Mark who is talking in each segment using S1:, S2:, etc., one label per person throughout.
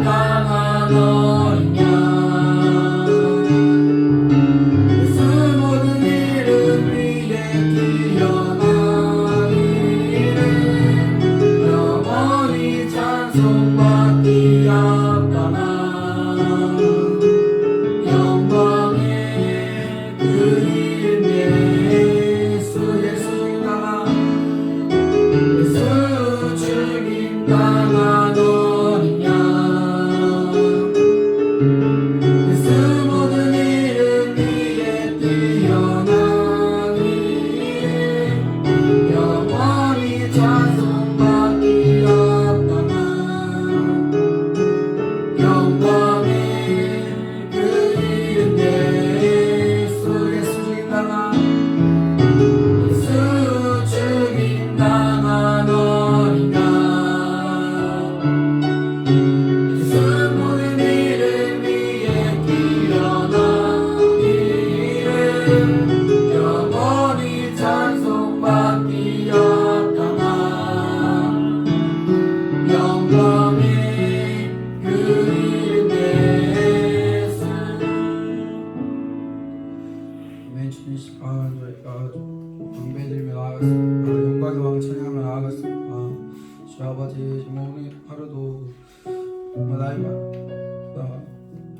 S1: 당한 어린 양 예수 모든 이름 위에 뛰어나리는 영원히 찬송받기 합당한 영광의 그 이름 예수 예수 나라 예수 죽임 당한 어린 양 예수 모든 이름 위에 뛰어나니 영원히 찬송받기 합당한 영광의 그 이름 예수 예수 죽임 당한 예수 죽임 당한 어린 양 예수 모든 이름 위에 뛰어나기를 영원히 찬송받기 합당한 영광의 그 이름 예수.
S2: 주님 저희가 경배드리며 나아갔습니다. 영광의 왕 찬양하며 나아갔습니다. 주 아버지 정말 오늘 하루도 정말 나의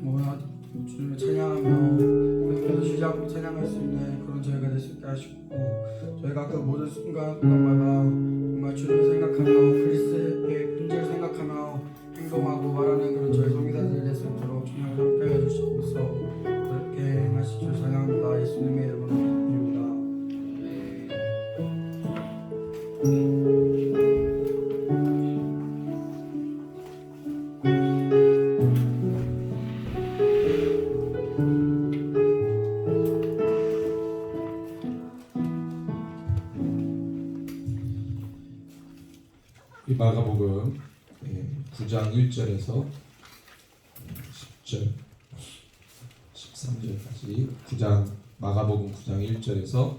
S2: 오늘 주님을 찬양하며 그래도 쉬지 않고 찬양할 수 있는 그런 저희가 될 수 있게 하시고 저희가 그 모든 순간마다 정말 주님을 생각하며 그리스도의 문제를 생각하며 행동하고 말하는 그런 저희 성기사들이 될 수 있도록 주님을 함께 해주시옵소서. 그렇게 행하실 줄 찬양합니다. 예수님의 이름으로 기도드립니다.
S3: 이 마가복음 9장 1절에서 10절 13절까지 9장 마가복음 9장 1절에서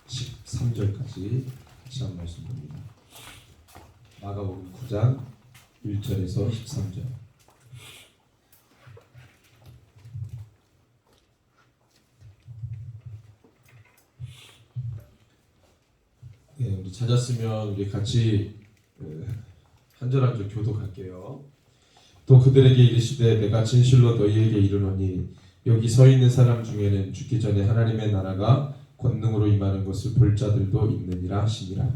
S3: 13절까지 같이 한 말씀 봅니다. 마가복음 9장 1절에서 13절. 네, 우리 찾았으면 우리 같이 한 절 한 절 교독할게요. 또 그들에게 이르시되 내가 진실로 너희에게 이르노니 여기 서 있는 사람 중에는 죽기 전에 하나님의 나라가 권능으로 임하는 것을 볼 자들도 있느니라 하시니라.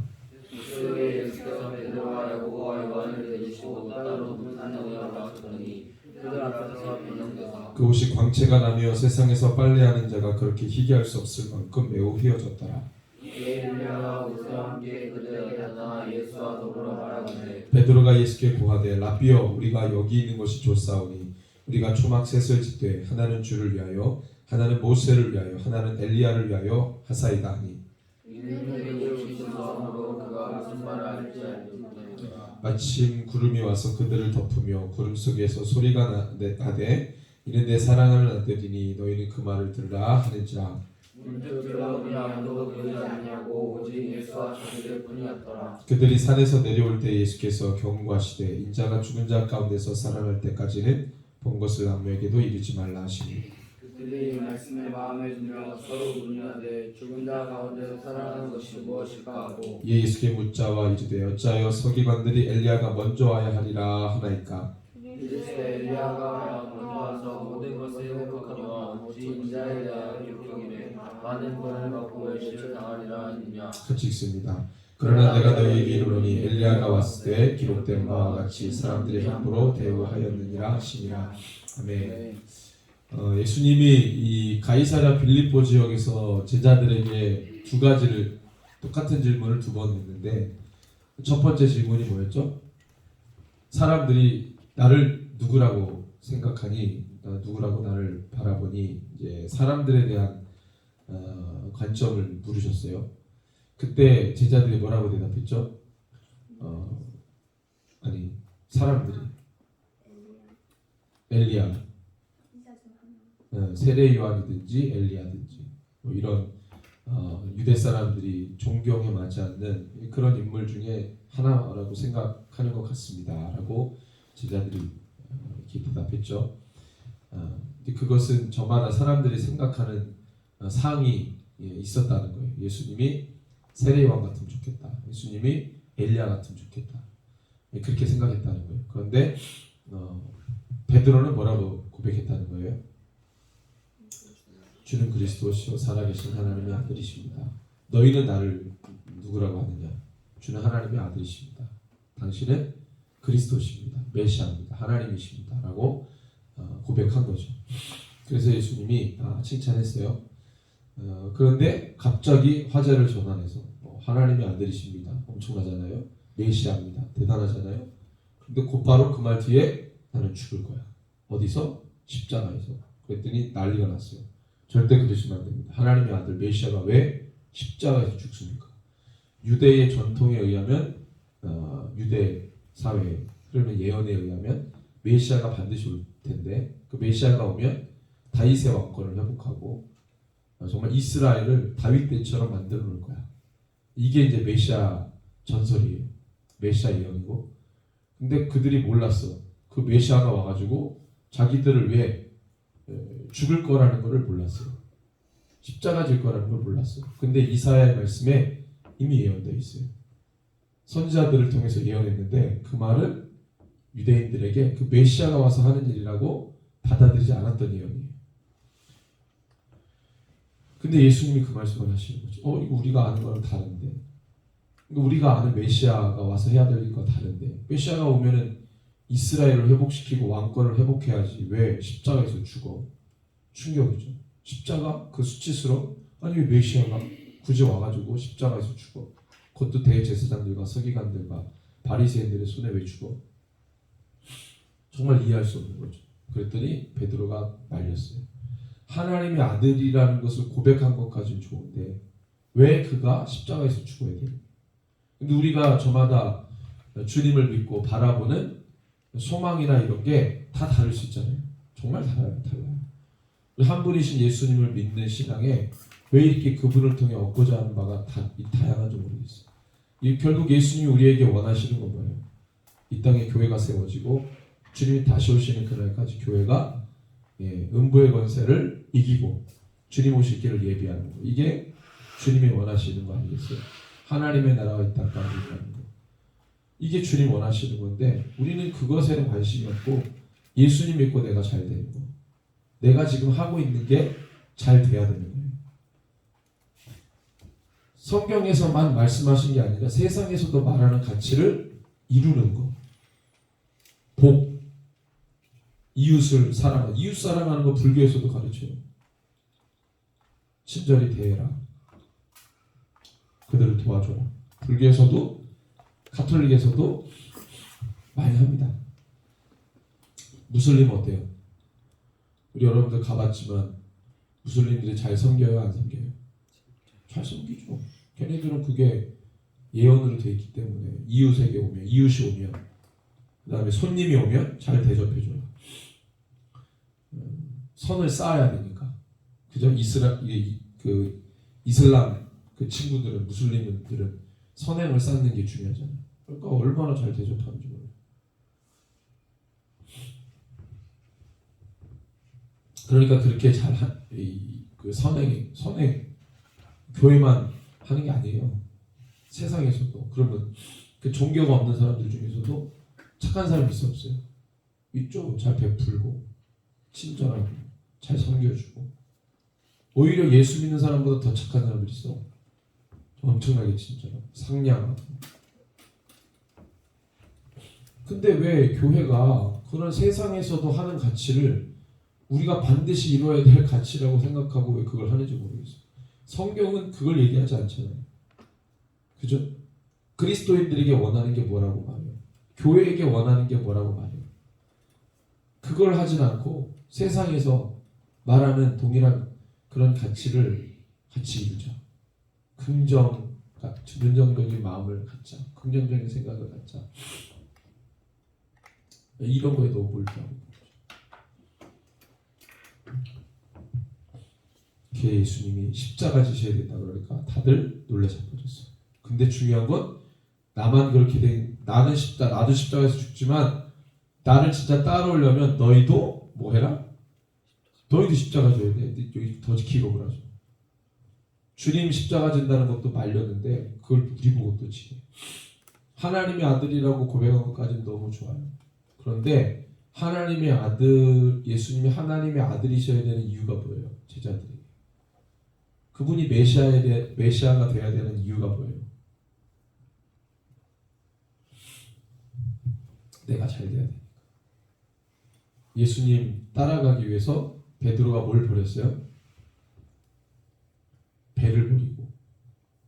S1: 예수의 예수께서 베드로와 야고보와 요한을 데리시고 따로 문산에 올라가셨더니 그들 앞에서 변형되사
S3: 그 옷이 광채가 나며 세상에서 빨래하는 자가 그렇게 희귀할 수 없을 만큼 매우 휘어졌더라.
S1: 엘리야가 옷과 함께 그들에게 나타나 예수와 더불어 말하기를
S3: 베드로가 예수께 고하되 라비여 우리가 여기 있는 것이 좋사오니 우리가 초막 셋을 짓되 하나는 주를 위하여 하나는 모세를 위하여 하나는 엘리야를 위하여 하사이다 하니
S1: 이들에게 오신 마음으로 그가 무슨 말을 할지 알지 못하니라.
S3: 마침 구름이 와서 그들을 덮으며 구름 속에서 소리가 나되 이는 내 사랑하는 아들이니 너희는 그 말을 들으라 하는지라.
S1: 문득 들어오니 아무도 보이지 않냐고 오직 예수와 자기들 뿐이었더라.
S3: 그들이 산에서 내려올 때 예수께서 경고하시되 인자가 죽은 자 가운데서 살아날 때까지는 본 것을 아무에게도 이르지 말라 하시니
S1: 그들이 말씀에 마음에 들며 서로 문의하되 죽은 자 가운데서 살아나는 것이 무엇일까 하고
S3: 이에 예수께 묻자와 이르되 어찌하여 서기관들이 엘리야가 먼저 와야 하리라 하나이까.
S1: 이르시되 엘리야가 먼저 와서 모든 것을 회복하거니와 오직 인자에 대하여 기록하기를 많은 권을 받고 멸시를 당하리라 했느냐.
S3: 같이 읽습니다. 그러나 내가 너희에게 이르노니 엘리야가 왔을 때 기록된 바와 같이 사람들이 함부로 대우하였느니라 하시니라. 아멘. 예수님이 이 가이사랴 빌립보 지역에서 제자들에게 두 가지를 똑같은 질문을 두 번 했는데 첫 번째 질문이 뭐였죠? 사람들이 나를 누구라고 생각하니 누구라고 나를 바라보니 이제 사람들에 대한 관점을 물으셨어요. 그때 제자들이 뭐라고 대답했죠? 아니 사람들이 엘리야, 세례 요한이든지 엘리야든지 뭐 이런 유대 사람들이 존경에 맞지 않는 그런 인물 중에 하나라고 생각하는 것 같습니다라고 제자들이 이렇게 대답했죠. 근데 그것은 저마다 사람들이 생각하는 상이 있었다는 거예요. 예수님이 세례요한 같으면 좋겠다. 예수님이 엘리야 같으면 좋겠다. 그렇게 생각했다는 거예요. 그런데 베드로는 뭐라고 고백했다는 거예요? 주는 그리스도시요 살아계신 하나님의 아들이십니다. 너희는 나를 누구라고 하느냐? 주는 하나님의 아들이십니다. 당신은 그리스도십니다. 메시아입니다. 하나님이십니다. 라고 고백한 거죠. 그래서 예수님이 칭찬했어요. 그런데 갑자기 화제를 전환해서 하나님의 아들이십니다. 엄청나잖아요. 메시아입니다. 대단하잖아요. 근데 곧바로 그 말 뒤에 나는 죽을 거야. 어디서? 십자가에서. 그랬더니 난리가 났어요. 절대 그러시면 안 됩니다. 하나님의 아들 메시아가 왜 십자가에서 죽습니까? 유대의 전통에 의하면 유대 사회 그러면 예언에 의하면 메시아가 반드시 올 텐데 그 메시아가 오면 다윗의 왕권을 회복하고 정말 이스라엘을 다윗 때처럼 만들어 놓을 거야. 이게 이제 메시아 전설이에요. 메시아 예언이고. 근데 그들이 몰랐어. 그 메시아가 와가지고 자기들을 왜 죽을 거라는 것을 몰랐어요. 십자가 질 거라는 걸 몰랐어요. 근데 이사야의 말씀에 이미 예언되어 있어요. 선지자들을 통해서 예언했는데 그 말은 유대인들에게 그 메시아가 와서 하는 일이라고 받아들이지 않았던 예언이에요. 근데 예수님이 그 말씀을 하시는 거죠. 이거 우리가 아는 거랑 다른데. 우리가 아는 메시아가 와서 해야 될 일과 다른데. 메시아가 오면은 이스라엘을 회복시키고 왕권을 회복해야지. 왜 십자가에서 죽어? 충격이죠. 십자가? 그 수치스러워? 아니 왜 메시아가 굳이 와가지고 십자가에서 죽어? 그것도 대제사장들과 서기관들과 바리새인들의 손에 왜 죽어? 정말 이해할 수 없는 거죠. 그랬더니 베드로가 말렸어요. 하나님의 아들이라는 것을 고백한 것까지는 좋은데 왜 그가 십자가에서 죽어야 돼요? 근데 우리가 저마다 주님을 믿고 바라보는 소망이나 이런 게 다 다를 수 있잖아요. 정말 달라요. 한 분이신 예수님을 믿는 신앙에 왜 이렇게 그분을 통해 얻고자 하는 바가 다양한지 모르겠어요. 결국 예수님이 우리에게 원하시는 건 뭐예요? 이 땅에 교회가 세워지고 주님이 다시 오시는 그날까지 교회가 음부의 권세를 이기고 주님 오실 길을 예비하는 거. 이게 주님이 원하시는 거 아니겠어요? 하나님의 나라가 이 땅 가운데 있다는 거. 이게 주님 원하시는 건데 우리는 그것에는 관심이 없고 예수님 믿고 내가 잘 되는 거. 내가 지금 하고 있는 게 잘 돼야 되는 거예요. 성경에서만 말씀하신 게 아니라 세상에서도 말하는 가치를 이루는 거. 복, 이웃을 사랑하는, 이웃 사랑하는 거 불교에서도 가르쳐요. 친절히 대해라. 그들을 도와줘라. 불교에서도 가톨릭에서도 많이 합니다. 무슬림 어때요? 우리 여러분들 가봤지만 무슬림들이 잘 섬겨요? 안 섬겨요? 잘 섬기죠. 걔네들은 그게 예언으로 돼 있기 때문에 이웃에게 오면, 이웃이 오면, 그 다음에 손님이 오면 잘 대접해줘요. 선을 쌓아야 되니까. 그죠? 이슬람 그 친구들은, 무슬림들은 선행을 쌓는 게 중요하잖아요. 그러니까 얼마나 잘 대접하는지 몰라요. 그러니까 그렇게 그 선행 교회만 하는 게 아니에요. 세상에서도. 그러면 그 종교가 없는 사람들 중에서도 착한 사람이 있어 없어요? 있죠. 잘 베풀고 친절하고 잘 섬겨주고. 오히려 예수 믿는 사람보다 더 착한 사람들이 있어. 엄청나게 친절하고 상냥하고. 근데 왜 교회가 그런 세상에서도 하는 가치를 우리가 반드시 이루어야 될 가치라고 생각하고 왜 그걸 하는지 모르겠어요. 성경은 그걸 얘기하지 않잖아요. 그죠? 그리스도인들에게 원하는 게 뭐라고 말해요? 교회에게 원하는 게 뭐라고 말해요? 그걸 하진 않고 세상에서 말하는 동일한 그런 가치를 같이 이루자. 긍정적인 마음을 갖자. 긍정적인 생각을 갖자. 이런 거에 너무 몰두하고 예수님이 십자가 지셔야 된다 그러니까 다들 놀라 자빠졌어요. 근데 중요한 건 나만 그렇게 나도 십자가에서 죽지만 나를 진짜 따라오려면 너희도 뭐 해라? 너희도 십자가 져야 돼. 여기 더 기록을 하죠. 주님 십자가 진다는 것도 말렸는데 그걸 우리 보고 또 지게. 하나님의 아들이라고 고백한 것까지는 너무 좋아요. 그런데 하나님의 아들, 예수님이 하나님의 아들이셔야 되는 이유가 뭐예요? 제자들에게. 그분이 메시아가 되어야 되는 이유가 뭐예요? 내가 잘 돼야 되니까. 예수님 따라가기 위해서 베드로가 뭘 버렸어요? 배를 버리고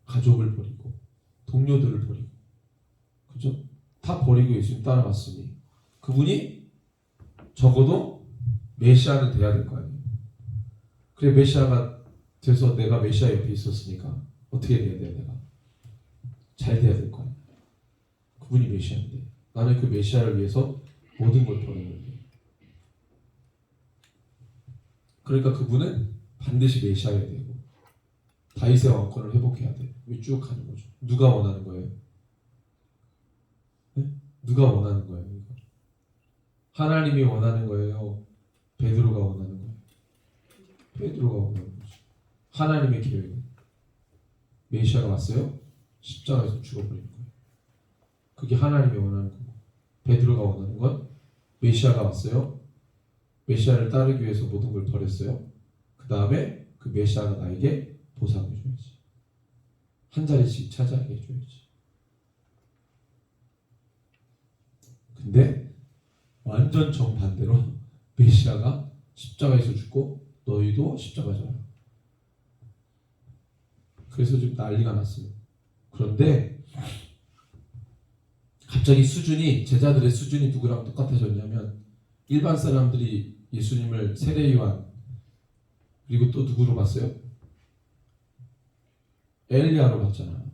S3: 가족을 버리고 동료들을 버리고 그죠? 다 버리고 예수님 따라갔으니 그분이 적어도 메시아는 돼야 될 거 아니에요. 그래 메시아가 돼서 내가 메시아 옆에 있었으니까 어떻게 돼야 돼? 내가 잘 돼야 될 거 아니에요. 그분이 메시아인데 나는 그 메시아를 위해서 모든 걸 버렸는데 그러니까 그분은 반드시 메시아여야 되고 다윗의 왕권을 회복해야 돼. 쭉 가는 거죠. 누가 원하는 거예요? 네? 누가 원하는 거예요? 이거? 하나님이 원하는 거예요? 베드로가 원하는 거예요? 베드로가 원하는 거죠. 하나님의 계획은 메시아가 왔어요? 십자가에서 죽어버리는 거예요. 그게 하나님이 원하는 거고 베드로가 원하는 건 메시아가 왔어요? 메시아를 따르기 위해서 모든 걸 버렸어요. 그 다음에 그 메시아가 나에게 보상을 줘야지. 한 자리씩 차지하게 해줘야지. 근데 완전 정반대로 메시아가 십자가에서 죽고 너희도 십자가 져라. 그래서 지금 난리가 났어요. 그런데 갑자기 수준이 제자들의 수준이 누구랑 똑같아졌냐면 일반 사람들이 예수님을 세례요한 그리고 또 누구로 봤어요? 엘리야로 봤잖아.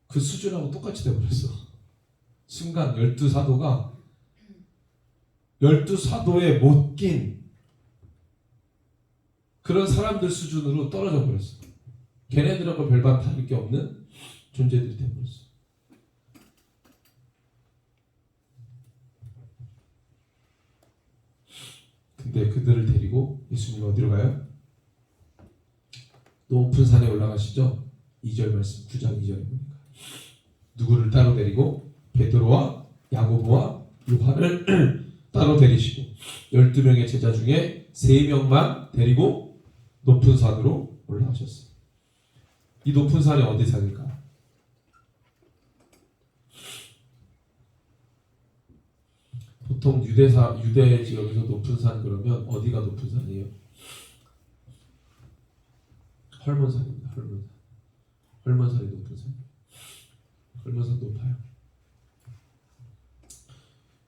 S3: 그 수준하고 똑같이 돼버렸어. 순간 12사도가 12사도에 못 낀 그런 사람들 수준으로 떨어져 버렸어. 걔네들하고 별반 다를 게 없는 존재들이 돼버렸어. 근데 그들을 데리고 예수님이 어디로 가요? 높은 산에 올라가시죠. 2절 말씀 9장 2절에 보니까 누구를 따로 데리고 베드로와 야고보와 요한을 따로 데리시고 12명의 제자 중에 3명만 데리고 높은 산으로 올라가셨어요. 이 높은 산이 어디 산일까? 보통 유대 지역에서 높은 산 그러면 어디가 높은 산이에요? 헐몬산입니다. 헐몬산. 헐몬산이 높은 산. 헐몬산 높아요.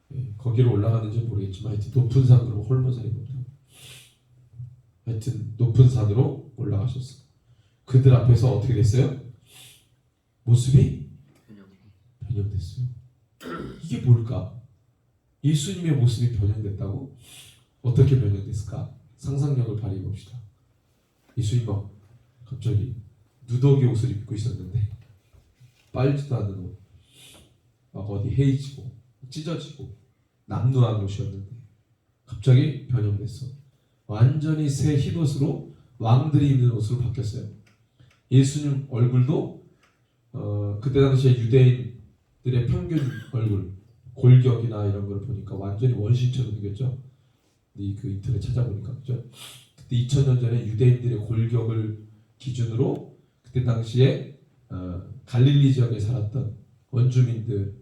S3: 네, 거기로 올라가는지 모르겠지만 하여튼 높은 산으로 헐몬산이 높아요. 하여튼 높은 산으로 올라가셨어요. 그들 앞에서 어떻게 됐어요? 모습이 변형됐어요. 이게 뭘까? 예수님의 모습이 변형됐다고? 어떻게 변형됐을까? 상상력을 발휘해 봅시다. 예수님은 갑자기 누더기 옷을 입고 있었는데 빨지도 않은 옷, 막 어디 헤이지고 찢어지고 남루한 옷이었는데 갑자기 변형됐어. 완전히 새 흰옷으로 왕들이 입는 옷으로 바뀌었어요. 예수님 얼굴도 그때 당시에 유대인들의 평균 얼굴 골격이나 이런 걸 보니까 완전히 원신처럼 생겼죠. 그 인터넷 찾아보니까 그죠. 그때 2000년 전에 유대인들의 골격을 기준으로 그때 당시에 갈릴리 지역에 살았던 원주민들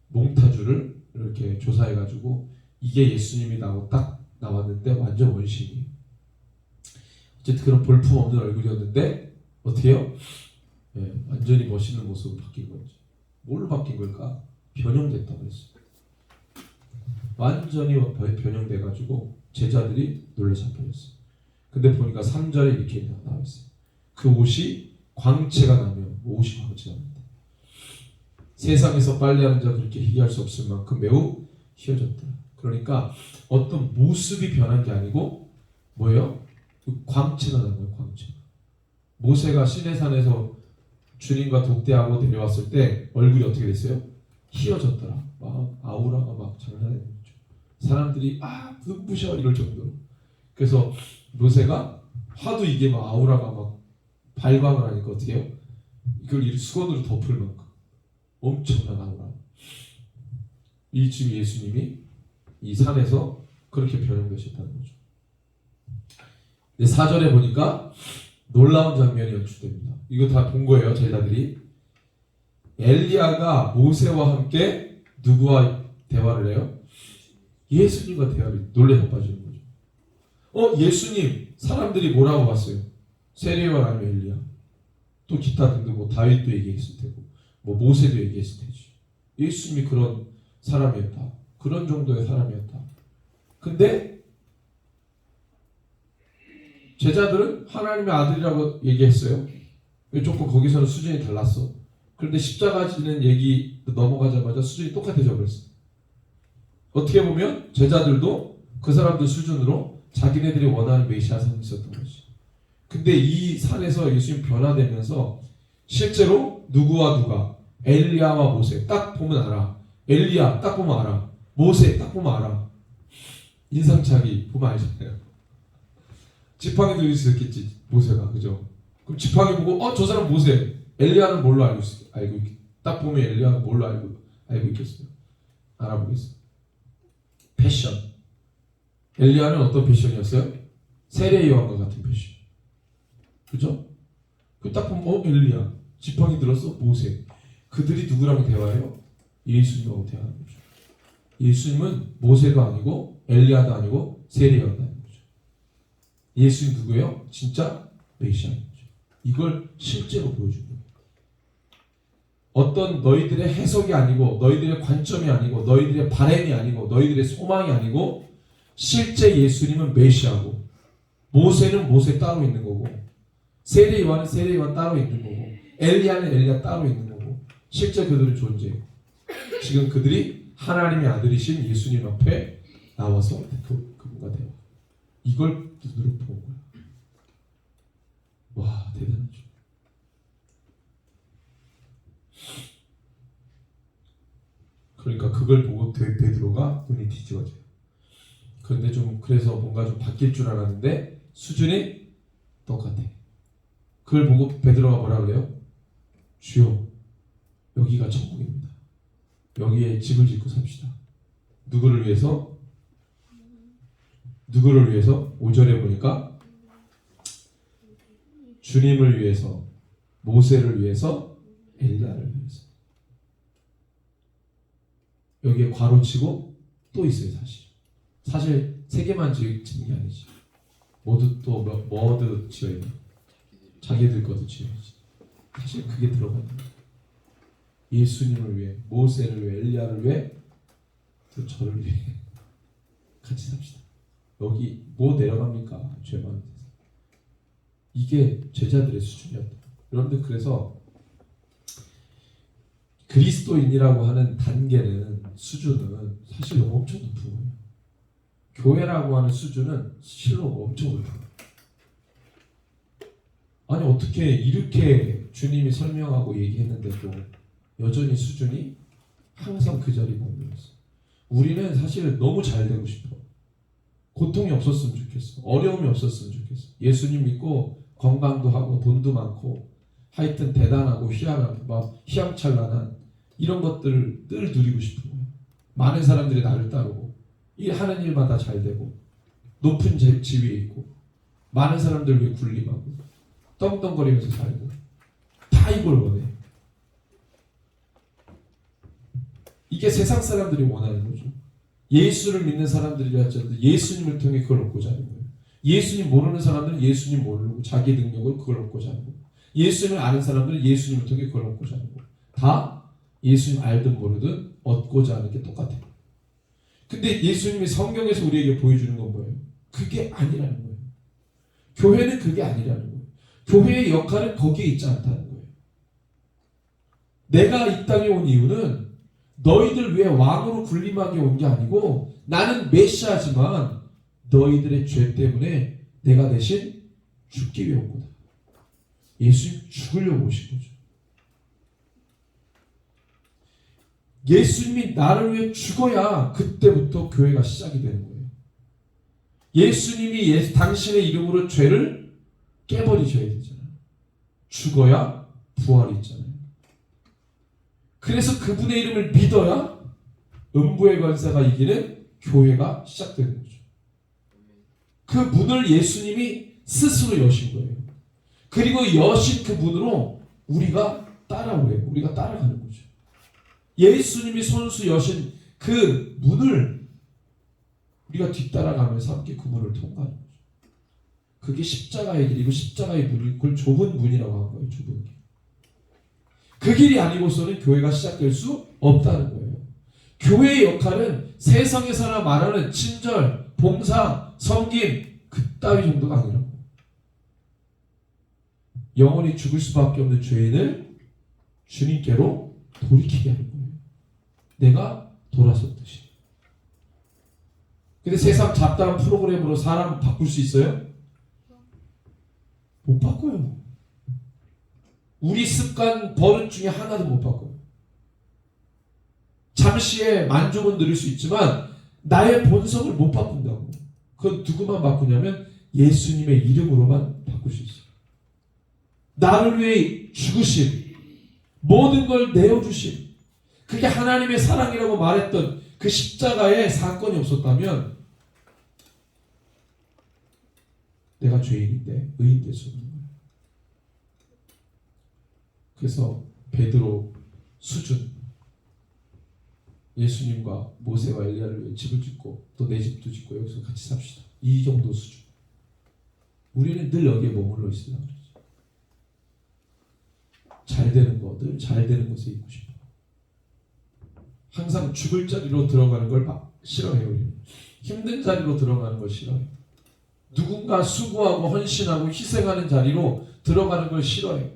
S3: 몽타주를 이렇게 조사해가지고 이게 예수님이 딱 나왔는데 완전 원신이에요. 어쨌든 그런 볼품없는 얼굴이었는데 어떻게 해요? 네, 완전히 멋있는 모습으로 바뀐 거지. 뭘로 바뀐 걸까? 변형됐다고 그랬어요. 완전히 변형돼가지고 제자들이 놀라서 버렸어요. 근데 보니까 3절에 이렇게 나와있어요. 그 옷이 광채가 나며 옷이 광채가 난다. 세상에서 빨래하는 자 그렇게 희귀할 수 없을 만큼 매우 희어졌다. 그러니까 어떤 모습이 변한 게 아니고 뭐예요? 그 광채가 난 거예요. 광채가. 모세가 시내산에서 주님과 독대하고 내려왔을 때 얼굴이 어떻게 됐어요? 희어졌더라. 막 아우라가 막 장난 아니죠. 사람들이 눈부셔 이럴 정도로. 그래서 모세가 하도 이게 막 아우라가 막 발광을 하니까 어떻게 해요? 이걸 이 수건으로 덮을 만큼 엄청난 아우라. 이 지금 예수님이 이 산에서 그렇게 변형되셨다는 거죠. 근데 4절에 보니까 놀라운 장면이 연출됩니다. 이거 다 본 거예요, 제자들이. 엘리야가 모세와 함께 누구와 대화를 해요? 예수님과 대화를 놀래 자빠지는 거죠. 예수님, 사람들이 뭐라고 봤어요? 세례요한 아니면 엘리야. 또 기타 등등 뭐 다윗도 얘기했을 테고, 뭐 모세도 얘기했을 테지. 예수님이 그런 사람이었다. 그런 정도의 사람이었다. 근데 제자들은 하나님의 아들이라고 얘기했어요. 조금 거기서는 수준이 달랐어. 그런데 십자가 지는 얘기 넘어가자마자 수준이 똑같아져 버렸어. 어떻게 보면 제자들도 그 사람들 수준으로 자기네들이 원하는 메시아성이 있었던 거지. 근데 이 산에서 예수님 변화되면서 실제로 누구와 누가, 엘리야와 모세 딱 보면 알아. 엘리야 딱 보면 알아. 모세 딱 보면 알아. 인상착의 보면 알잖아요. 지팡이 들고 있었겠지 모세가, 그죠? 그럼 지팡이 보고 저 사람 모세, 엘리야는 뭘로 알고 딱 보면 엘리야는 뭘로 알고 있겠어요? 알아보겠어요. 패션. 엘리야는 어떤 패션이었어요? 세례 요한과 같은 패션. 그죠? 그 딱 보면 엘리야, 지팡이 들었어, 모세. 그들이 누구랑 대화해요? 예수님하고 대화하는 거죠. 예수님은 모세가 아니고 엘리야도 아니고 세례 요한도 아닌 거죠. 예수님 누구예요? 진짜 메시아인 거죠. 이걸 실제로 보여준 거예요. 어떤 너희들의 해석이 아니고, 너희들의 관점이 아니고, 너희들의 바램이 아니고, 너희들의 소망이 아니고, 실제 예수님은 메시아고, 모세는 모세 따로 있는 거고, 세례 요한은 세례 요한 따로 있는 거고, 엘리야는 엘리야 따로 있는 거고, 실제 그들은 존재해요. 지금 그들이 하나님의 아들이신 예수님 앞에 나와서 그분과 대화. 이걸 눈으로 본 거야. 와, 대단하죠. 그러니까 그걸 보고 베드로가 눈이 뒤집어져요. 그런데 그래서 뭔가 좀 바뀔 줄 알았는데 수준이 똑같아. 그걸 보고 베드로가 뭐라 그래요? 주여, 여기가 천국입니다. 여기에 집을 짓고 삽시다. 누구를 위해서? 5절에 보니까 주님을 위해서, 모세를 위해서, 엘리야를 위해서. 여기에 괄호 치고 또 있어요. 사실 3개만 짓는 게 아니지. 모두 또 뭐도 지어야 돼. 자기들 것도 지어야지. 사실 그게 들어가는 거예요. 예수님을 위해, 모세를 위해, 엘리야를 위해, 또 저를 위해 같이 삽시다. 여기 뭐 내려갑니까? 죄 많은 세상. 이게 제자들의 수준이었다. 여러분들, 그래서 그리스도인이라고 하는 단계는, 수준은 사실 엄청 높은 거예요. 교회라고 하는 수준은 실로 엄청 높은 거예요. 아니, 어떻게 이렇게 주님이 설명하고 얘기했는데도 여전히 수준이 항상 그 자리 머물렀어. 우리는 사실 너무 잘 되고 싶어. 고통이 없었으면 좋겠어. 어려움이 없었으면 좋겠어. 예수님 믿고 건강도 하고 돈도 많고 하여튼 대단하고 희한하고 막 희망찬란한 이런 것들을 늘 누리고 싶은 거예요. 많은 사람들이 나를 따르고 하는 일마다 잘 되고 높은 지위에 있고 많은 사람들 위해 군림하고 떵떵거리면서 살고 다 이걸 원해. 이게 세상 사람들이 원하는 거죠. 예수를 믿는 사람들이라 할지라도 예수님을 통해 그걸 얻고자 하는 거예요. 예수님 모르는 사람들은 예수님 모르고 자기 능력을 그걸 얻고자 하는 거예요. 예수님을 아는 사람들은 예수님을 통해 그걸 얻고자 하는 거예요. 다 예수님 알든 모르든 얻고자 하는 게 똑같아요. 근데 예수님이 성경에서 우리에게 보여주는 건 뭐예요? 그게 아니라는 거예요. 교회는 그게 아니라는 거예요. 교회의 역할은 거기에 있지 않다는 거예요. 내가 이 땅에 온 이유는 너희들 위해 왕으로 군림하기 온 게 아니고 나는 메시아지만 너희들의 죄 때문에 내가 대신 죽기 위해 온 거다. 예수님 죽으려고 오신 거죠. 예수님이 나를 위해 죽어야 그때부터 교회가 시작이 되는 거예요. 예수님이 당신의 이름으로 죄를 깨버리셔야 되잖아요. 죽어야 부활이 있잖아요. 그래서 그분의 이름을 믿어야 음부의 권세가 이기는 교회가 시작되는 거죠. 그 문을 예수님이 스스로 여신 거예요. 그리고 여신 그 문으로 우리가 따라오래요. 우리가 따라가는 거죠. 예수님이 손수 여신 그 문을 우리가 뒤따라가면서 함께 그 문을 통과하는 거죠. 그게 십자가의 길이고 십자가의 문이 그걸 좁은 문이라고 한 거예요. 좁은 길. 그 길이 아니고서는 교회가 시작될 수 없다는 거예요. 교회의 역할은 세상에서나 말하는 친절, 봉사, 섬김 그따위 정도가 아니라고. 영원히 죽을 수밖에 없는 죄인을 주님께로 돌이키게 하는 거예요. 내가 돌아섰듯이. 근데 세상 잡다한 프로그램으로 사람 바꿀 수 있어요? 못 바꿔요. 우리 습관, 버릇 중에 하나도 못 바꿔요. 잠시의 만족은 누릴 수 있지만 나의 본성을 못 바꾼다고. 그건 누구만 바꾸냐면 예수님의 이름으로만 바꿀 수 있어요. 나를 위해 죽으신, 모든 걸 내어주신, 그게 하나님의 사랑이라고 말했던 그 십자가에 사건이 없었다면 내가 죄인인데 의인 될 수 없는 거예요. 그래서 베드로 수준, 예수님과 모세와 엘리야를 위해 집을 짓고 또 내 집도 짓고 여기서 같이 삽시다. 이 정도 수준. 우리는 늘 여기에 머물러 있으려고 그러죠. 잘 되는 거, 늘 잘 되는 곳에 있고 싶어. 항상 죽을 자리로 들어가는 걸 싫어해요. 우리는. 힘든 자리로 들어가는 걸 싫어해요. 누군가 수고하고 헌신하고 희생하는 자리로 들어가는 걸 싫어해요.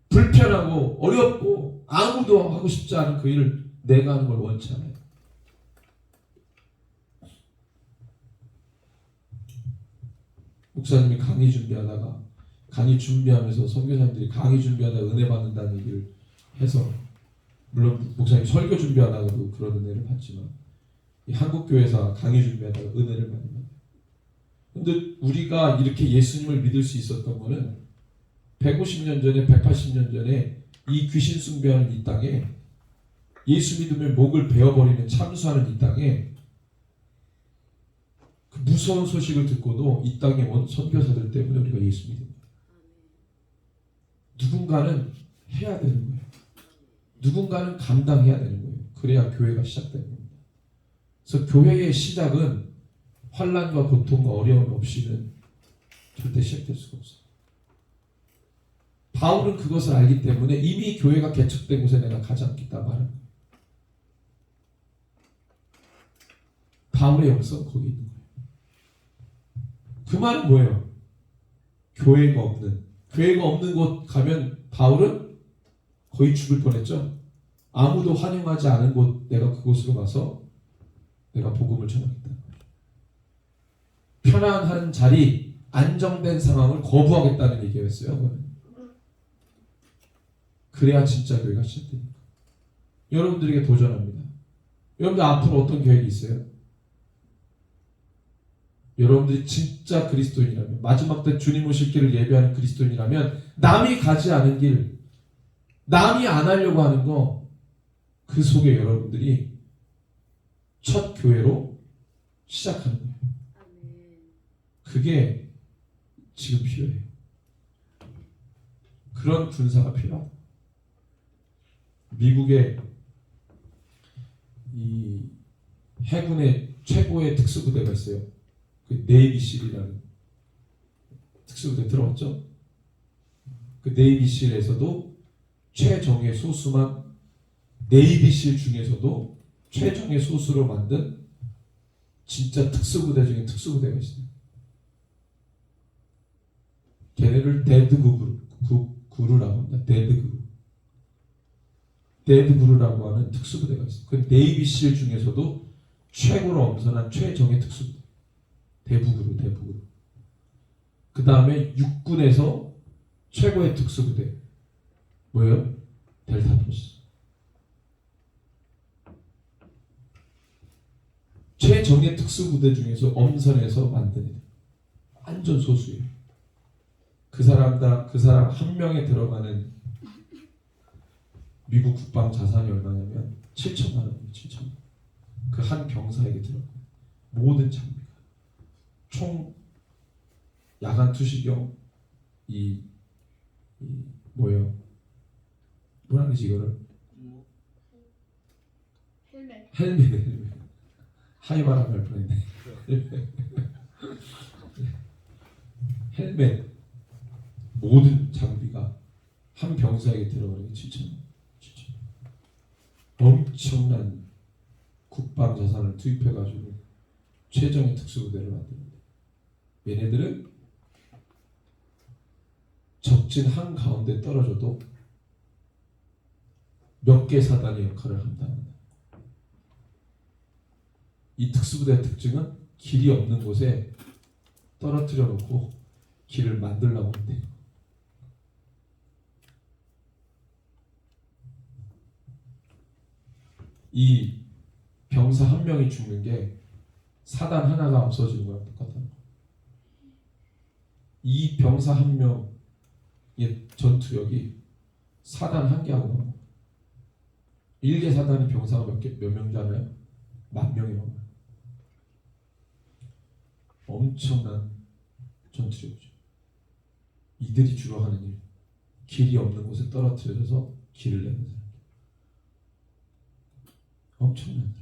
S3: 불편하고 어렵고 아무도 하고 싶지 않은 그 일을 내가 하는 걸 원치 않아요. 목사님이 강의 준비하면서 선교사님들이 강의 준비하다가 은혜 받는다는 얘기를 해서, 물론 목사님 설교 준비하다가도 그런 은혜를 받지만 이 한국교회에서 강의 준비하다가 은혜를 많이 받아요. 근데 우리가 이렇게 예수님을 믿을 수 있었던 거는 150년 전에 180년 전에 이 귀신 숭배하는 이 땅에, 예수 믿으면 목을 베어버리는 참수하는 이 땅에 그 무서운 소식을 듣고도 이 땅에 온 선교사들 때문에 우리가 예수 믿는 거예요. 누군가는 해야 되는 거예요. 누군가는 감당해야 되는 거예요. 그래야 교회가 시작되는 겁니다. 그래서 교회의 시작은 환난과 고통과 어려움 없이는 절대 시작될 수가 없어요. 바울은 그것을 알기 때문에 이미 교회가 개척된 곳에 내가 가지 않겠다 말하는 거예요. 바울의 영성은 거기 있는 거예요. 그 말은 뭐예요? 교회가 없는 곳 가면 바울은 거의 죽을 뻔했죠. 아무도 환영하지 않은 곳, 내가 그곳으로 가서 내가 복음을 전하겠다. 편안한 자리, 안정된 상황을 거부하겠다는 얘기였어요. 그래야 진짜 교회가 시작됩니다. 여러분들에게 도전합니다. 여러분들 앞으로 어떤 계획이 있어요? 여러분들이 진짜 그리스도인이라면, 마지막 때 주님 오실 길을 예배하는 그리스도인이라면 남이 가지 않은 길, 남이 안 하려고 하는 거, 그 속에 여러분들이 첫 교회로 시작하는 거예요. 그게 지금 필요해요. 그런 군사가 필요하다. 미국의 이 해군의 최고의 특수부대가 있어요. 그 네이비실이라는 특수부대 들어봤죠? 그 네이비실에서도 최정예 소수만, 네이비실 중에서도 최정예 소수로 만든 진짜 특수부대 중에 특수부대가 있어요. 걔네를 데드그루라고 합니다. 데드그루라고 하는 특수부대가 있어요. 그 네이비실 중에서도 최고로 엄선한 최정예 특수부대. 대북으로. 그 다음에 육군에서 최고의 특수부대. 뭐예요? 델타포스. 최정예 특수부대 중에서 엄선해서 만든 애들. 완전 소수예요. 그 사람 한 명에 들어가는 미국 국방 자산이 얼마냐면 7천만 원이에요. 7천만 원. 그 한 병사에게 들어가요. 모든 장비가. 총 야간 투시경 뭐예요? 뭐라 그러지 이거를? 헬멧. 하이바람 할 뻔했네. 헬멧 모든 장비가 한 병사에게 들어가는 게 7천 원. 엄청난 국방 자산을 투입해가지고 최정예 특수부대를 만드는데 얘네들은 적진 한 가운데 떨어져도 몇 개 사단의 역할을 한다는 이 특수부대의 특징은 길이 없는 곳에 떨어뜨려 놓고 길을 만들려고 한대요. 이 병사 한 명이 죽는 게 사단 하나가 없어지는 거랑 똑같다는 거예요. 이 병사 한 명의 전투력이 사단 한 개하고 넘어요. 1개 사단이 병사가 몇 명 줄 알아요? 10,000명이 넘어요. 엄청난 전투력이죠. 이들이 주로 하는 일, 길이 없는 곳에 떨어뜨려져서 길을 내는 사람. 엄청난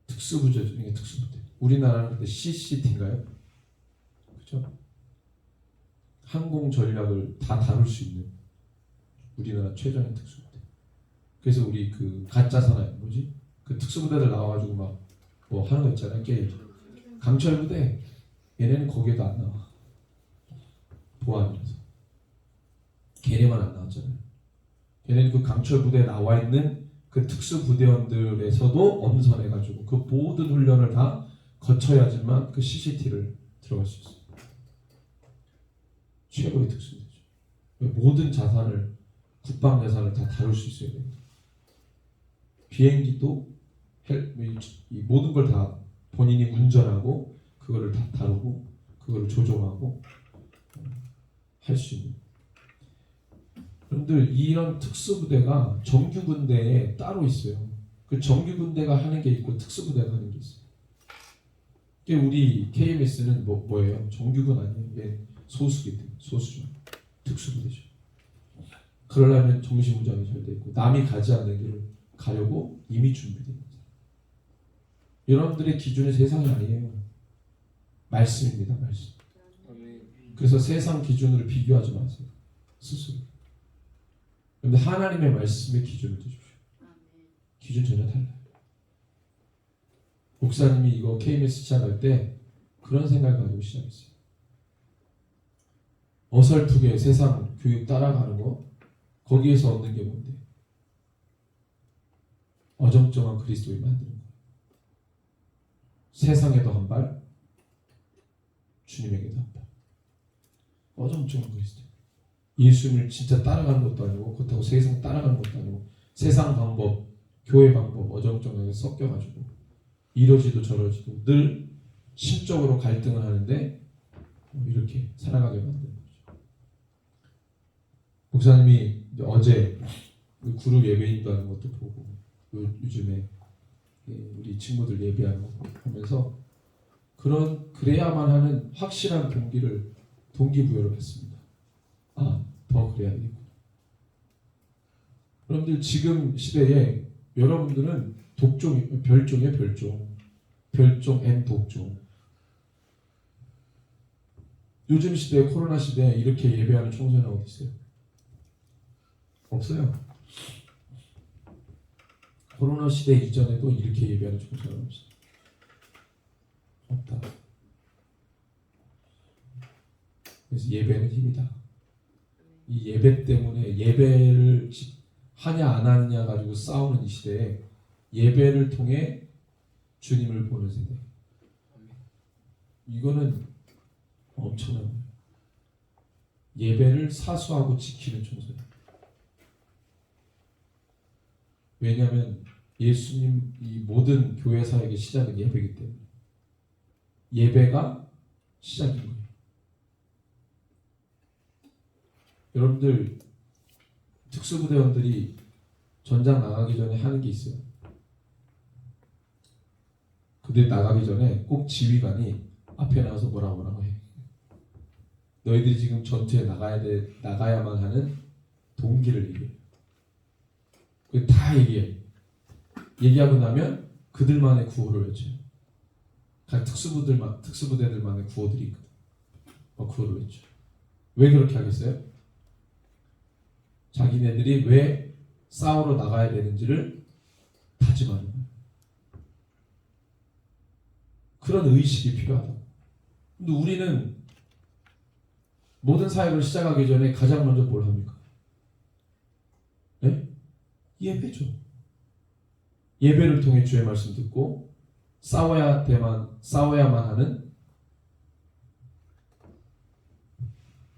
S3: 특수부대 중에 특수부대. 우리나라는 그때 CCT인가요? 그렇죠? 항공 전략을 다 다룰 수 있는 우리나라 최정예 특수부대. 그래서 우리 그 가짜 사나이 뭐지? 그 특수부대들 나와가지고 막 뭐 하는 거 있잖아요. 게임. 강철부대 얘네는 거기에도 안 나와. 보안이라서. 걔네만 안 나왔잖아요. 걔네는 그 강철부대에 나와 있는 그 특수부대원들에서도 엄선해가지고 그 모든 훈련을 다 거쳐야지만 그 CCT를 들어갈 수 있어요. 최고의 특수부대죠. 모든 자산을 국방 자산을 다 다룰 수 있어야 됩니다. 비행기도 이 모든 걸 다 본인이 운전하고 그거를 다 다루고 그거를 조종하고 할 수 있는. 여러분들 이런 특수부대가 정규군대에 따로 있어요. 그 정규군대가 하는 게 있고 특수부대가 하는 게 있어요. 우리 KMS는 뭐예요? 정규군 아니에요. 예, 소수기 때문에 소수죠. 특수부대죠. 그러려면 정신무장이 잘 돼 있고 남이 가지 않는 길을 가려고 이미 준비되어 있는 거예요. 여러분들의 기준은 세상이 아니에요. 말씀입니다. 말씀. 그래서 세상 기준으로 비교하지 마세요. 스스로. 그런데 하나님의 말씀의 기준을 두십시오. 기준 전혀 달라요. 목사님이 이거 KMS 시작할 때 그런 생각을 가지고 시작했어요. 어설프게 세상 교육 따라가는 거 거기에서 얻는 게 뭔데? 어정쩡한 그리스도를 만드는 거예요. 세상에도 한 발, 주님에게도 한 발. 어정쩡한 그리스도. 예수님을 진짜 따라가는 것도 아니고 그렇다고 세상 따라가는 것도 아니고 세상 방법, 교회 방법 어정쩡하게 섞여가지고 이러지도 저러지도 늘 심적으로 갈등을 하는데 이렇게 살아가게 만드는 거죠. 목사님이 어제 그룹 예배인도 하는 것도 보고 요즘에 우리 친구들 예배하는 거 보면서 그래야만 하는 확실한 동기부여를 했습니다. 더 그래야겠구나. 여러분들 지금 시대에 여러분들은 별종이에요. 별종 N 독종. 요즘 시대에 코로나 시대에 이렇게 예배하는 청소년 어디 있어요? 없어요. 코로나 시대 이전에도 이렇게 예배하는 청소년 없어요. 없다. 그래서 예배는 힘이다. 이 예배 때문에 예배를 하냐 안 하느냐 가지고 싸우는 이 시대에 예배를 통해 주님을 보는 세대. 이거는 엄청난 거예요. 예배를 사수하고 지키는 청소년. 왜냐하면 예수님 이 모든 교회 사역의 시작은 예배이기 때문에 예배가 시작인 거예요. 여러분들 특수부대원들이 전장 나가기 전에 하는 게 있어요. 그들 나가기 전에 꼭 지휘관이 앞에 나와서 뭐라고 해. 너희들이 지금 전투에 나가야만 하는 동기를 얘기해. 그 다 얘기해. 얘기하고 나면 그들만의 구호를 외쳐요. 각 특수부대들만의 구호들이 있거든. 구호를 외쳐. 왜 그렇게 하겠어요? 자기네들이 왜 싸우러 나가야 되는지를 다짐하는 거예요. 그런 의식이 필요하다. 근데 우리는 모든 사역을 시작하기 전에 가장 먼저 뭘 합니까? 네? 예배죠. 예배를 통해 주의 말씀 듣고 싸워야만 하는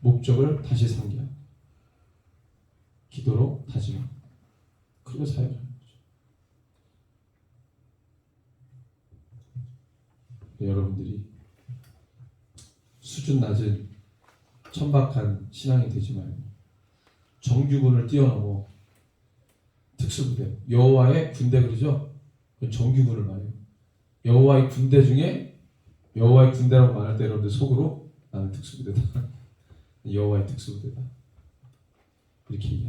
S3: 목적을 다시 상기하고 기도로 다짐하고 그리고 사역을 하는 거죠. 여러분들이 수준 낮은 천박한 신앙이 되지 말고 정규군을 뛰어넘어 특수부대, 여호와의 군대 그러죠? 정규군을 말해요. 여호와의 군대 중에 여호와의 군대라고 말할 때 여러분들 속으로 나는 특수부대다. 여호와의 특수부대다. 이렇게 얘기하는